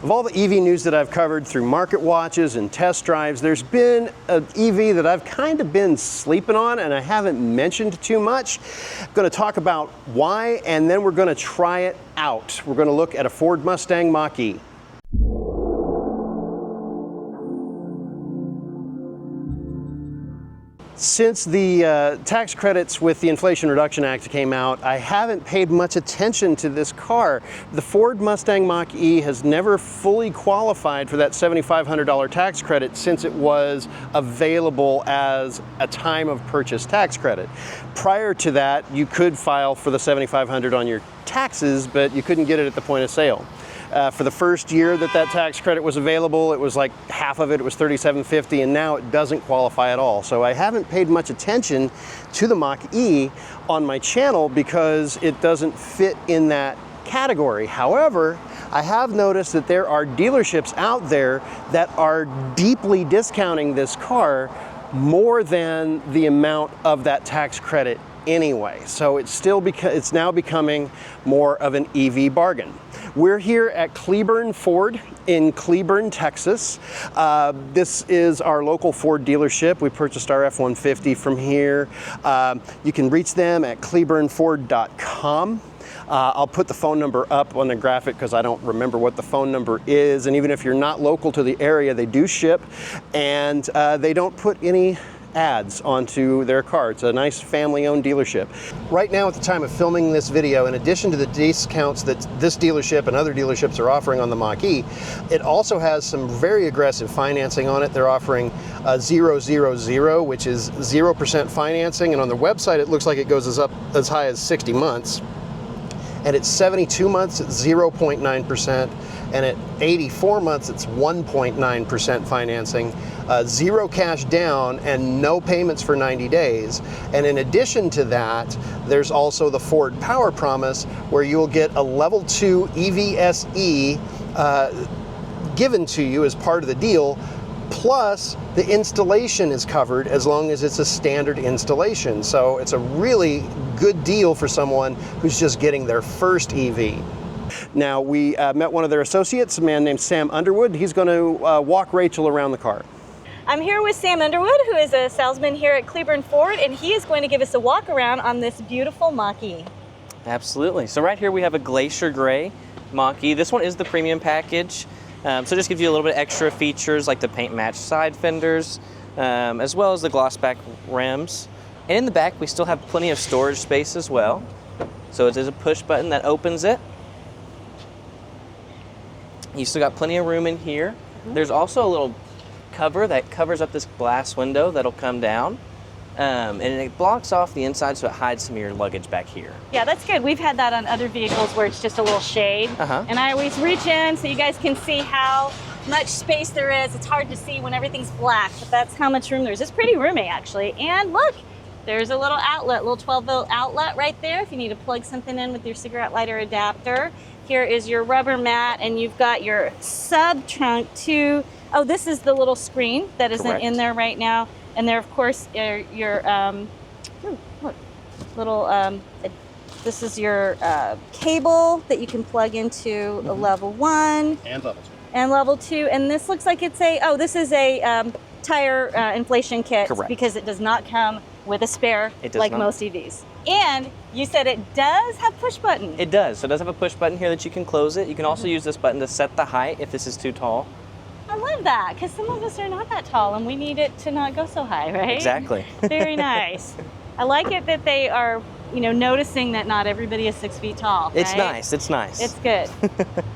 Of all the EV news that I've covered through market watches and test drives, there's been an EV that I've kind of been sleeping on and I haven't mentioned too much. I'm going to talk about why, and then we're going to try it out. We're going to look at a Ford Mustang Mach E. Since the tax credits with the Inflation Reduction Act came out, I haven't paid much attention to this car. The Ford Mustang Mach E has never fully qualified for that $7,500 tax credit since it was available as a time of purchase tax credit. Prior to that, you could file for the $7,500 on your taxes, but you couldn't get it at the point of sale. For the first year that tax credit was available, it was like half of it, was $3,750, and now it doesn't qualify at all. So I haven't paid much attention to the Mach E on my channel because it doesn't fit in that category. However, I have noticed that there are dealerships out there that are deeply discounting this car more than the amount of that tax credit anyway. So it's now becoming more of an EV bargain. We're here at Cleburne Ford in Cleburne, Texas. This is our local Ford dealership. We purchased our F-150 from here. You can reach them at cleBurneford.com. I'll put the phone number up on the graphic because I don't remember what the phone number is. And even if you're not local to the area, they do ship, and they don't put any ads onto their car. It's a nice family-owned dealership. Right now, at the time of filming this video, in addition to the discounts that this dealership and other dealerships are offering on the Mach E, it also has some very aggressive financing on it. They're offering 000, which is 0% financing, and on their website it looks like it goes as high as 60 months. And at 72 months, it's 0.9%, and at 84 months, it's 1.9% financing, zero cash down, and no payments for 90 days. And in addition to that, there's also the Ford Power Promise, where you'll get a Level 2 EVSE given to you as part of the deal, plus the installation is covered as long as it's a standard installation. So it's a really good deal for someone who's just getting their first EV. Now, we met one of their associates, a man named Sam Underwood. He's going to walk Rachel around the car. I'm here with Sam Underwood, who is a salesman here at Cleburne Ford, and he is going to give us a walk around on this beautiful Mach E. Absolutely. So right here we have a Glacier Gray Mach E. This one is the premium package. So just gives you a little bit extra features like the paint match side fenders, as well as the gloss back rims. And in the back, we still have plenty of storage space as well. So it is a push button that opens it. You still got plenty of room in here. There's also a little cover that covers up this glass window that'll come down. And it blocks off the inside so it hides some of your luggage back here. Yeah, that's good. We've had that on other vehicles where it's just a little shade. And I always reach in so you guys can see how much space there is. It's hard to see when everything's black, but that's how much room there is. It's pretty roomy, actually. And look, there's a little outlet, little 12-volt outlet right there if you need to plug something in with your cigarette lighter adapter. Here is your rubber mat, and you've got your sub-trunk too. Oh, this is the little screen that isn't in there right now. And there, of course, your little, this is your cable that you can plug into a level 1. And level 2. And level 2. And this looks like it's this is a tire inflation kit. Correct. Because it does not come with a spare like most EVs. And you said it does have push button. It does. So it does have a push button here that you can close it. You can also use this button to set the height if this is too tall. I love that, because some of us are not that tall and we need it to not go so high, right? Exactly. Very nice. I like it that they are, noticing that not everybody is 6 feet tall. It's right? nice. It's nice. It's good.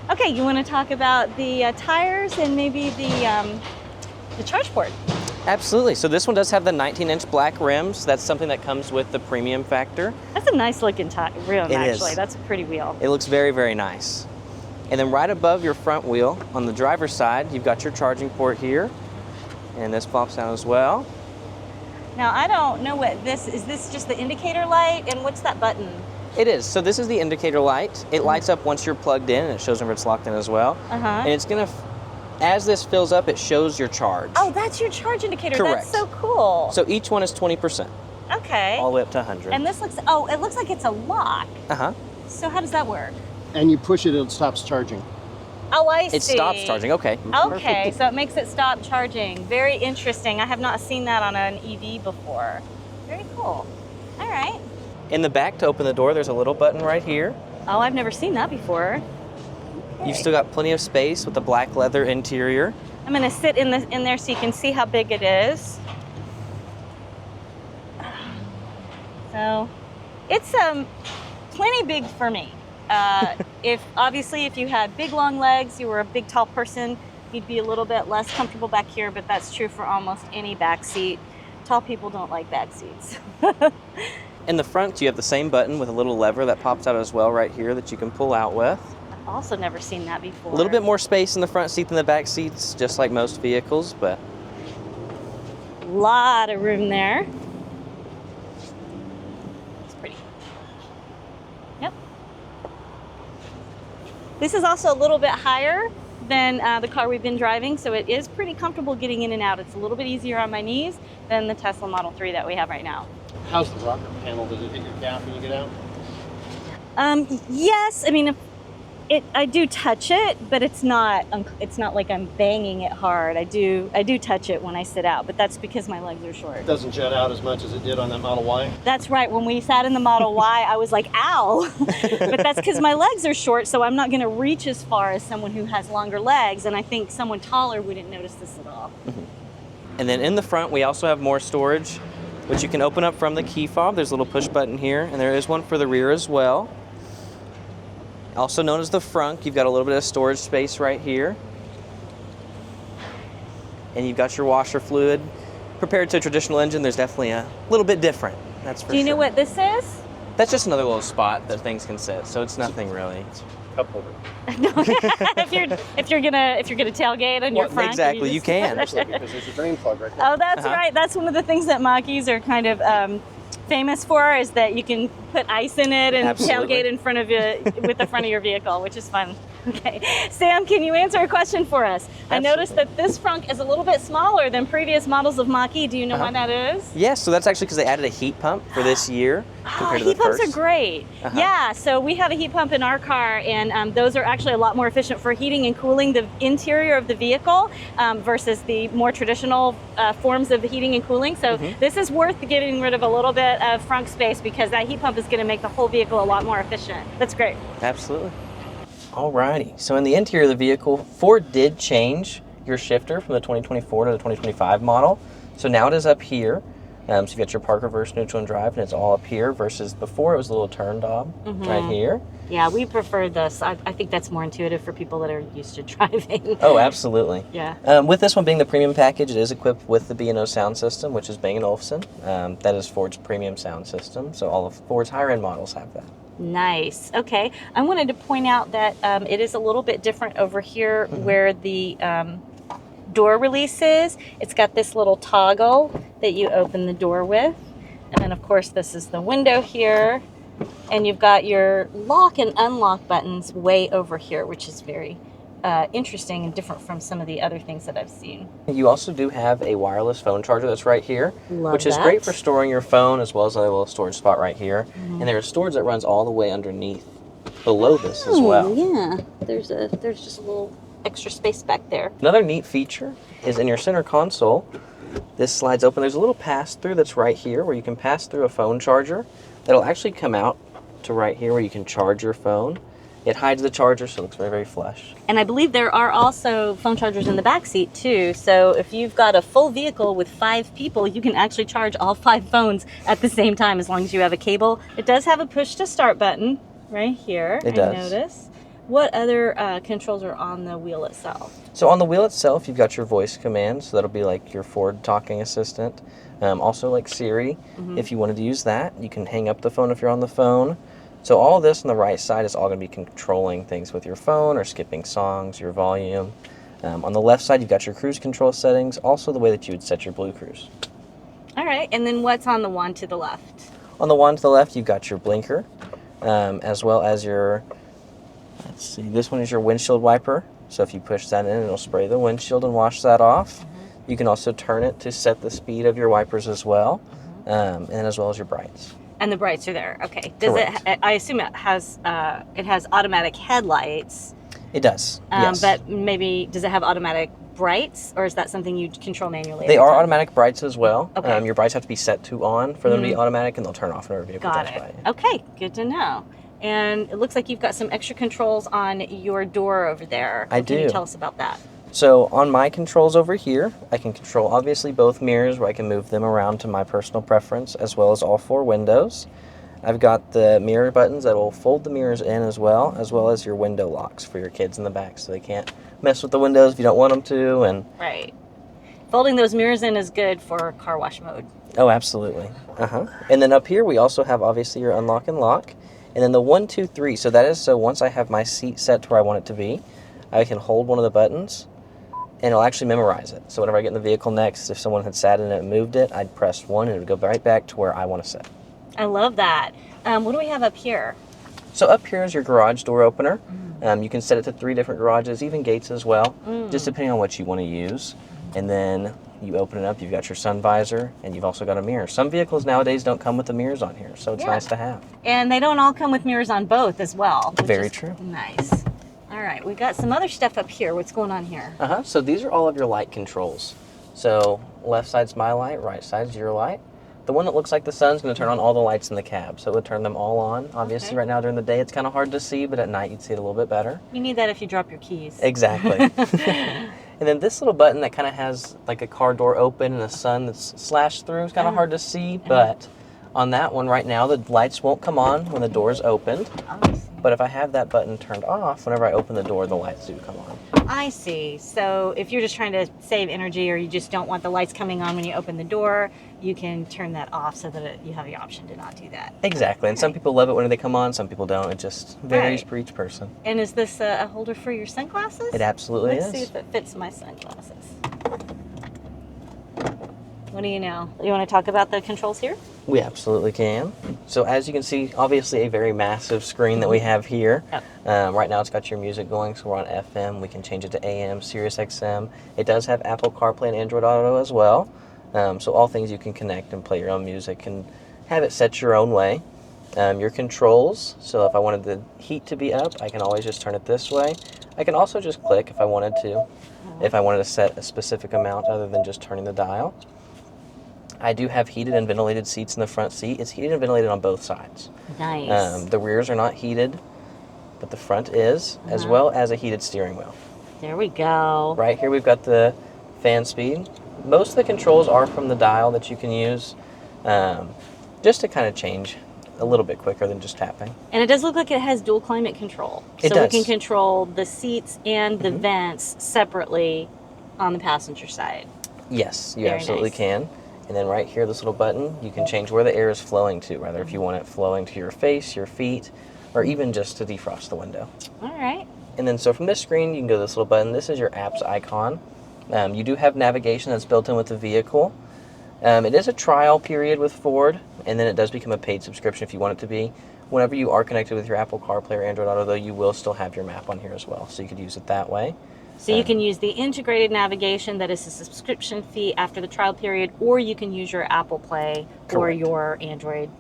Okay, you want to talk about the tires and maybe the charge port? Absolutely. So this one does have the 19-inch black rims. That's something that comes with the premium factor. That's a nice looking rim, actually. Is. That's a pretty wheel. It looks very, very nice. And then right above your front wheel, on the driver's side, you've got your charging port here. And this pops out as well. Now, I don't know what this is. This just the indicator light? And what's that button? It is. So this is the indicator light. It lights up once you're plugged in, and it shows when it's locked in as well. And it's going to, as this fills up, it shows your charge. Oh, that's your charge indicator. Correct. That's so cool. So each one is 20%. Okay. All the way up to 100. And this looks, it looks like it's a lock. So how does that work? And you push it, it stops charging. Oh, I see. It stops charging. Okay. Okay, so it makes it stop charging. Very interesting. I have not seen that on an EV before. Very cool. All right. In the back, to open the door, there's a little button right here. Oh, I've never seen that before. You've still got plenty of space with the black leather interior. I'm going to sit in there so you can see how big it is. So, it's plenty big for me. If you had big long legs, you were a big tall person, you'd be a little bit less comfortable back here, but that's true for almost any back seat. Tall people don't like back seats. In the front, you have the same button with a little lever that pops out as well right here that you can pull out with. I've also never seen that before. A little bit more space in the front seat than the back seats, just like most vehicles, but a lot of room there. It's pretty. Yep. This is also a little bit higher than the car we've been driving, so it is pretty comfortable getting in and out. It's a little bit easier on my knees than the Tesla Model 3 that we have right now. How's the rocker panel? Does it hit your calf when you get out? Yes, I mean, I do touch it, but it's not like I'm banging it hard. I do touch it when I sit out, but that's because my legs are short. It doesn't jet out as much as it did on that Model Y? That's right. When we sat in the Model Y, I was like, ow. But that's because my legs are short, so I'm not going to reach as far as someone who has longer legs, and I think someone taller wouldn't notice this at all. Mm-hmm. And then in the front, we also have more storage, which you can open up from the key fob. There's a little push button here, and there is one for the rear as well. Also known as the frunk, you've got a little bit of storage space right here. And you've got your washer fluid. Compared to a traditional engine, there's definitely a little bit different, that's for sure. Do you know what this is? That's just another little spot that things can sit, so it's nothing really. Cup holder. if you're gonna tailgate on your front. Exactly, you can. Because there's a drain plug right there. Oh, that's right. That's one of the things that Mach E's are kind of famous for, is that you can put ice in it and tailgate in front of you with the front of your vehicle, which is fun. Okay, Sam, can you answer a question for us? Absolutely. I noticed that this frunk is a little bit smaller than previous models of Mach E. Do you know why that is? Yes, so that's actually because they added a heat pump for this year compared to the heat pumps first. are great. Yeah, so we have a heat pump in our car, and those are actually a lot more efficient for heating and cooling the interior of the vehicle versus the more traditional forms of heating and cooling. So this is worth getting rid of a little bit of frunk space, because that heat pump is going to make the whole vehicle a lot more efficient. That's great. Absolutely. Alrighty, so in the interior of the vehicle, Ford did change your shifter from the 2024 to the 2025 model. So now it is up here. So you've got your park, reverse, neutral, and drive, and it's all up here, versus before it was a little turn knob right here. Yeah, we prefer this. I think that's more intuitive for people that are used to driving. Oh, absolutely. Yeah. With this one being the premium package, it is equipped with the B&O sound system, which is Bang & Olufsen. That is Ford's premium sound system, so all of Ford's higher-end models have that. Nice. Okay. I wanted to point out that it is a little bit different over here where the door release is. It's got this little toggle that you open the door with. And then, of course, this is the window here. And you've got your lock and unlock buttons way over here, which is very interesting and different from some of the other things that I've seen. You also do have a wireless phone charger that's right here, which is that. great for storing your phone, as well as a little storage spot right here. And there's storage that runs all the way underneath below this as well. Yeah, there's just a little extra space back there. Another neat feature is in your center console, this slides open. There's a little pass-through that's right here where you can pass through a phone charger. That'll actually come out to right here where you can charge your phone. It hides the charger, so it looks very, very flush. And I believe there are also phone chargers in the back seat too. So if you've got a full vehicle with 5 people, you can actually charge all 5 phones at the same time, as long as you have a cable. It does have a push to start button right here. It does. I notice. What other controls are on the wheel itself? So on the wheel itself, you've got your voice commands. So that'll be like your Ford talking assistant. Also like Siri, if you wanted to use that. You can hang up the phone if you're on the phone. So all this on the right side is all going to be controlling things with your phone or skipping songs, your volume. On the left side, you've got your cruise control settings, also the way that you would set your Blue Cruise. All right, and then what's on the one to the left? On the one to the left, you've got your blinker, as well as your, let's see, this one is your windshield wiper. So if you push that in, it'll spray the windshield and wash that off. You can also turn it to set the speed of your wipers as well, and as well as your brights. And the brights are there. Okay. Does Correct. I assume it has automatic headlights. It does, yes. But maybe, does it have automatic brights, or is that something you control manually? They every are time? automatic brights as well. Okay. Your brights have to be set to on for them to be automatic, and they'll turn off whenever vehicle Got drives by it. you. Okay, good to know. And it looks like you've got some extra controls on your door over there. I Can you do. tell us about that? So on my controls over here, I can control obviously both mirrors, where I can move them around to my personal preference, as well as all 4 windows. I've got the mirror buttons that will fold the mirrors in as well as your window locks for your kids in the back, so they can't mess with the windows if you don't want them to. And Right. Folding those mirrors in is good for car wash mode. oh, absolutely. And then up here we also have obviously your unlock and lock, and then the 1, 2, 3. So that is so once I have my seat set to where I want it to be, I can hold one of the buttons, and it'll actually memorize it. So whenever I get in the vehicle next, if someone had sat in it and moved it, I'd press 1 and it would go right back to where I want to sit. I love that. What do we have up here? So up here is your garage door opener. You can set it to 3 different garages, even gates as well, just depending on what you want to use. And then you open it up, you've got your sun visor, and you've also got a mirror. Some vehicles nowadays don't come with the mirrors on here, so it's nice to have. And they don't all come with mirrors on both as well. Which Very is true. Nice. All right, we got some other stuff up here. What's going on here? So these are all of your light controls. So left side's my light, right side's your light. The one that looks like the sun's going to turn on all the lights in the cab, so it would turn them all on. Obviously, right now during the day, it's kind of hard to see, but at night you'd see it a little bit better. You need that if you drop your keys. Exactly. And then this little button that kind of has like a car door open and a sun that's slashed through is kind of hard to see, but on that one right now, the lights won't come on when the door is opened. But if I have that button turned off, whenever I open the door, the lights do come on. I see. So if you're just trying to save energy, or you just don't want the lights coming on when you open the door, you can turn that off so that you have the option to not do that. Exactly. And some people love it when they come on, some people don't. It just varies for each person. And is this a holder for your sunglasses? It absolutely is. Let's see if it fits my sunglasses. What do you know? You want to talk about the controls here? We absolutely can. So as you can see, obviously a very massive screen that we have here. Right now it's got your music going, so we're on FM. We can change it to AM, Sirius XM. It does have Apple CarPlay and Android Auto as well. So all things you can connect and play your own music and have it set your own way. Your controls, so if I wanted the heat to be up, I can always just turn it this way. I can also just click if I wanted to, if I wanted to set a specific amount other than just turning the dial. I do have heated and ventilated seats in the front seat. It's heated and ventilated on both sides. Nice. The rears are not heated, but the front is, as well as a heated steering wheel. There we go. Right here we've got the fan speed. Most of the controls are from the dial that you can use, just to kind of change a little bit quicker than just tapping. And it does look like it has dual climate control. It so does. we can control the seats and the vents separately on the passenger side. Yes, you Very absolutely nice. can. And then right here, this little button, you can change where the air is flowing to, whether if you want it flowing to your face, your feet, or even just to defrost the window. All right. And then so from this screen, you can go to this little button. This is your apps icon. You do have navigation that's built in with the vehicle. It is a trial period with Ford, and then it does become a paid subscription if you want it to be. Whenever you are connected with your Apple CarPlay or Android Auto, though, you will still have your map on here as well, so you could use it that way. So you can use the integrated navigation that is a subscription fee after the trial period, or you can use your Apple Play or Correct. your Android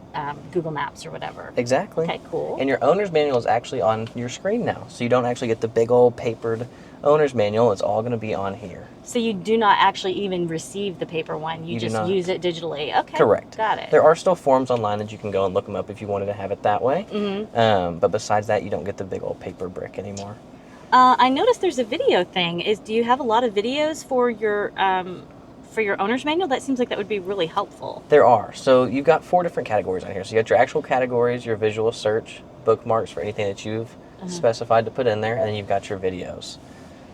Google Maps or whatever. Exactly. Okay, cool. And your owner's manual is actually on your screen now, so you don't actually get the big old papered owner's manual. It's all going to be on here. So you do not actually even receive the paper one. You do just not. use it digitally. Okay. Correct. Got it. There are still forms online that you can go and look them up if you wanted to have it that way. But besides that, you don't get the big old paper brick anymore. I noticed there's a video thing. Do you have a lot of videos for your owner's manual? That seems like that would be really helpful. There are. So you've got 4 different categories on here. So you got your actual categories, your visual search, bookmarks for anything that you've specified to put in there, and then you've got your videos.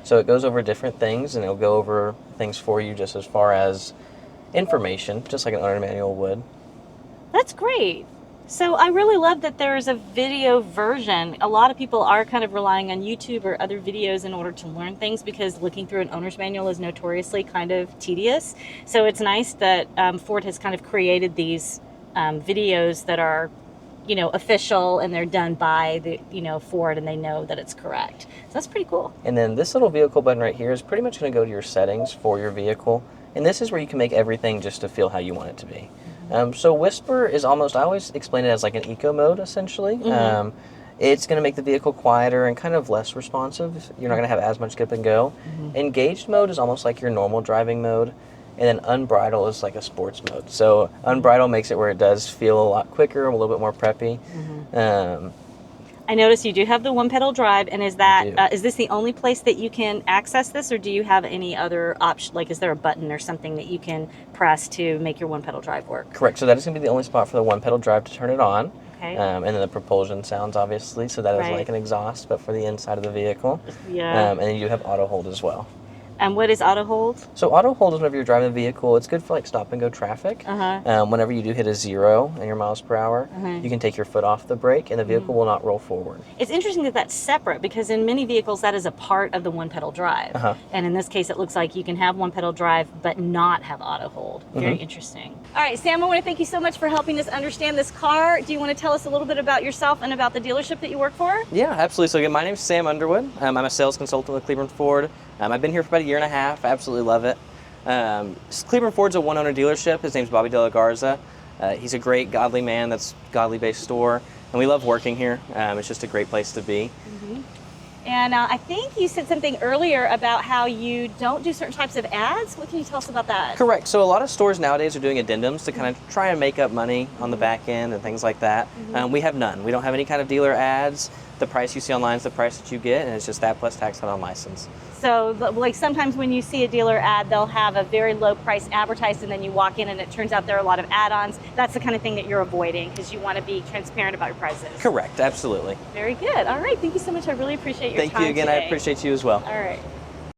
So it goes over different things, and it'll go over things for you just as far as information, just like an owner manual would. That's great. So I really love that there's a video version. A lot of people are kind of relying on YouTube or other videos in order to learn things, because looking through an owner's manual is notoriously kind of tedious. So it's nice that Ford has kind of created these videos that are, official, and they're done by the, Ford, and they know that it's correct. So that's pretty cool. And then this little vehicle button right here is pretty much going to go to your settings for your vehicle. And this is where you can make everything just to feel how you want it to be. So Whisper is almost, I always explain it as like an eco mode, essentially. It's going to make the vehicle quieter and kind of less responsive. You're not going to have as much grip and go. Engaged mode is almost like your normal driving mode, and then unbridled is like a sports mode. So unbridled makes it where it does feel a lot quicker, a little bit more preppy. I notice you do have the one pedal drive, and is that is this the only place that you can access this, or do you have any other option? Like, is there a button or something that you can press to make your one pedal drive work? Correct. So that is going to be the only spot for the one pedal drive to turn it on. Okay. And then the propulsion sounds, obviously, so that is Right. like an exhaust, but for the inside of the vehicle. Yeah. And then you have auto hold as well. And what is auto hold? So auto hold is whenever you're driving the vehicle. It's good for like stop and go traffic. Whenever you do hit a 0 in your miles per hour, you can take your foot off the brake and the vehicle will not roll forward. It's interesting that that's separate, because in many vehicles that is a part of the one pedal drive. And in this case, it looks like you can have one pedal drive but not have auto hold. Very interesting. All right, Sam, I want to thank you so much for helping us understand this car. Do you want to tell us a little bit about yourself and about the dealership that you work for? Yeah, absolutely. So again, my name is Sam Underwood. I'm a sales consultant with Cleburne Ford. I've been here for about a year and a half. I absolutely love it. Cleburne Ford's a one-owner dealership. His name's Bobby De La Garza. He's a great, godly man. That's a godly-based store, and we love working here. It's just a great place to be. And I think you said something earlier about how you don't do certain types of ads. What can you tell us about that? Correct. So a lot of stores nowadays are doing addendums to kind of try and make up money on the back end and things like that. We have none. We don't have any kind of dealer ads. The price you see online is the price that you get, and it's just that plus tax on license. So, like, sometimes when you see a dealer ad, they'll have a very low price advertised, and then you walk in and it turns out there are a lot of add-ons. That's the kind of thing that you're avoiding, because you want to be transparent about your prices. Correct, absolutely. Very good. All right, thank you so much. I really appreciate your time Thank you again. today. I appreciate you as well. All right.